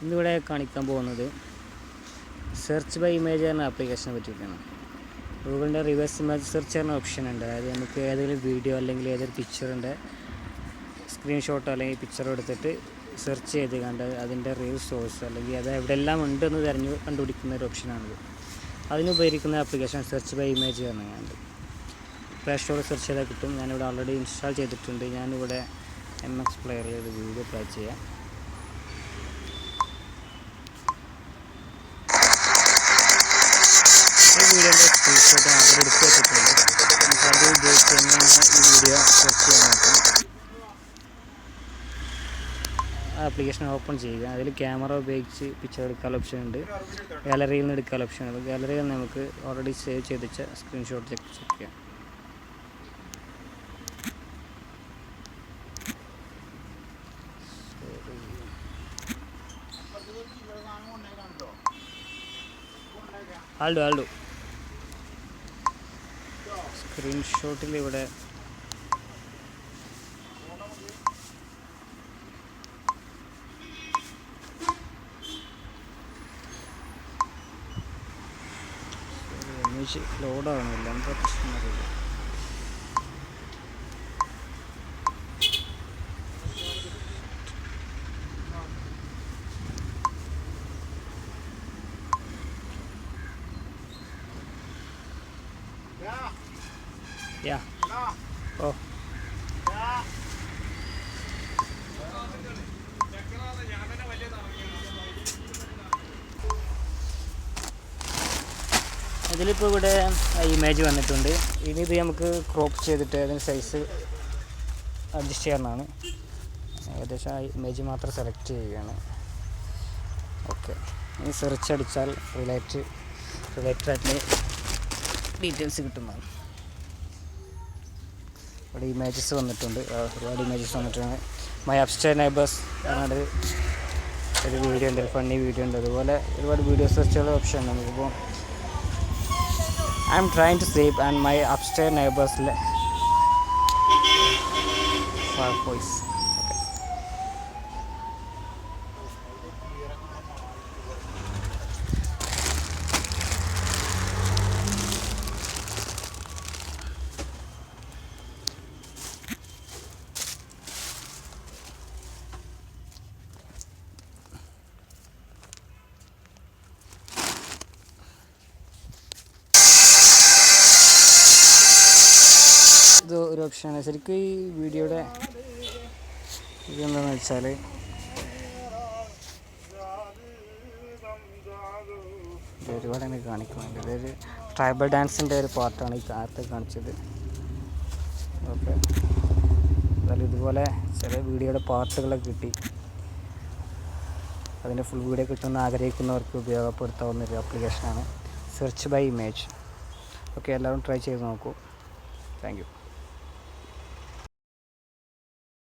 ഇന്നിവിടെ കാണിക്കാൻ പോകുന്നത് സെർച്ച് ബൈ ഇമേജ് എന്ന ആപ്ലിക്കേഷനെ പറ്റിയിട്ടാണ്. ഗൂഗിളിൻ്റെ റിവേഴ്സ് ഇമേജ് സെർച്ച് എന്ന ഓപ്ഷൻ ഉണ്ട്. അതായത് നമുക്ക് ഏതെങ്കിലും വീഡിയോ അല്ലെങ്കിൽ ഏതൊരു പിക്ചറിൻ്റെ സ്ക്രീൻഷോട്ടോ അല്ലെങ്കിൽ പിക്ചറോ എടുത്തിട്ട് സെർച്ച് ചെയ്ത് കണ്ട് അതിൻ്റെ റിയൽ സോഴ്സ് അല്ലെങ്കിൽ അത് എവിടെയെല്ലാം ഉണ്ടെന്ന് കണ്ടുപിടിക്കുന്ന ഒരു ഓപ്ഷനാണിത്. അതിനുപകരിക്കുന്ന ആപ്ലിക്കേഷൻ സെർച്ച് ബൈ ഇമേജ് പറഞ്ഞുകൊണ്ട് പ്ലേ സ്റ്റോറിൽ സെർച്ച് ചെയ്താൽ കിട്ടും. ഞാനിവിടെ ഓൾറെഡി ഇൻസ്റ്റാൾ ചെയ്തിട്ടുണ്ട്. ഞാനിവിടെ MX പ്ലെയറിൽ ഒരു വീഡിയോ പ്ലേ ചെയ്യാം. ഈ വീഡിയോൻ്റെ സ്ക്രീൻഷോട്ട് അവിടെ എടുത്ത് വെച്ചിട്ടുണ്ട്. നമുക്കത് ഉപയോഗിച്ച് തന്നെയാണ് ഈ വീഡിയോ സെർച്ച് ചെയ്യാൻ നോക്കാം. ആപ്ലിക്കേഷൻ ഓപ്പൺ ചെയ്യുക. അതിൽ ക്യാമറ ഉപയോഗിച്ച് പിക്ചർ എടുക്കാനുള്ള ഓപ്ഷൻ ഉണ്ട്. ഗാലറിയിൽ നിന്ന് എടുക്കാനുള്ള ഓപ്ഷൻ ഉണ്ട്. ഗാലറിയിൽ നിന്ന് നമുക്ക് ഓൾറെഡി സേവ് ചെയ്ത് വെച്ച സ്ക്രീൻഷോട്ട് ചെക്ക് ചെയ്യാം. ആൾഡു സ്ക്രീൻഷോട്ടിൽ ഇവിടെ ലോഡാകണില്ല, എന്താ പ്രശ്നം അറിയില്ല. ഓ ഇതിലിപ്പോൾ ഇവിടെ ഇമേജ് വന്നിട്ടുണ്ട്. ഇനി ഇത് നമുക്ക് ക്രോപ്പ് ചെയ്തിട്ട് അതിന് സൈസ് അഡ്ജസ്റ്റ് ചെയ്യാവുന്നതാണ്. ഏകദേശം ആ ഇമേജ് മാത്രം സെലക്ട് ചെയ്യുകയാണ്. ഓക്കെ, ഇനി സെർച്ച് അടിച്ചാൽ റിലേറ്റഡ് ഡീറ്റെയിൽസ് കിട്ടുന്നതാണ്. ഇവിടെ ഇമേജസ് വന്നിട്ടുണ്ട്, ഒരുപാട് ഇമേജസ് വന്നിട്ടുണ്ട്. മൈ അപ്സ്റ്റെയർ നെയ്ബേഴ്സ് പറഞ്ഞൊരു വീഡിയോ ഉണ്ട്, ഫണ്ണി വീഡിയോ ഉണ്ട്. അതുപോലെ ഒരുപാട് വീഡിയോ സെർച്ചുള്ള ഓപ്ഷൻ ഉണ്ട്. നമുക്കിപ്പോൾ I'm trying to sleep and my upstairs neighbors voice. ഇത് ഒരു ഓപ്ഷനാണ്. ശരിക്കും ഈ വീഡിയോയുടെ ഇതെന്താണെന്ന് വെച്ചാൽ ഒരുപാട് എനിക്ക് കാണിക്കുന്നുണ്ട്. ഇതൊരു ട്രൈബൽ ഡാൻസിൻ്റെ ഒരു പാർട്ടാണ് ഈ കാലത്ത് കാണിച്ചത്. ഓക്കെ, എന്നാലും ഇതുപോലെ ചില വീഡിയോയുടെ പാർട്ടുകളൊക്കെ കിട്ടി. അതിൻ്റെ ഫുൾ വീഡിയോ കിട്ടുമെന്ന് ആഗ്രഹിക്കുന്നവർക്ക് ഉപയോഗപ്പെടുത്താവുന്ന ഒരു ആപ്ലിക്കേഷനാണ് സെർച്ച് ബൈ ഇമേജ്. ഓക്കെ, എല്ലാവരും ട്രൈ ചെയ്ത് നോക്കൂ. Thank you.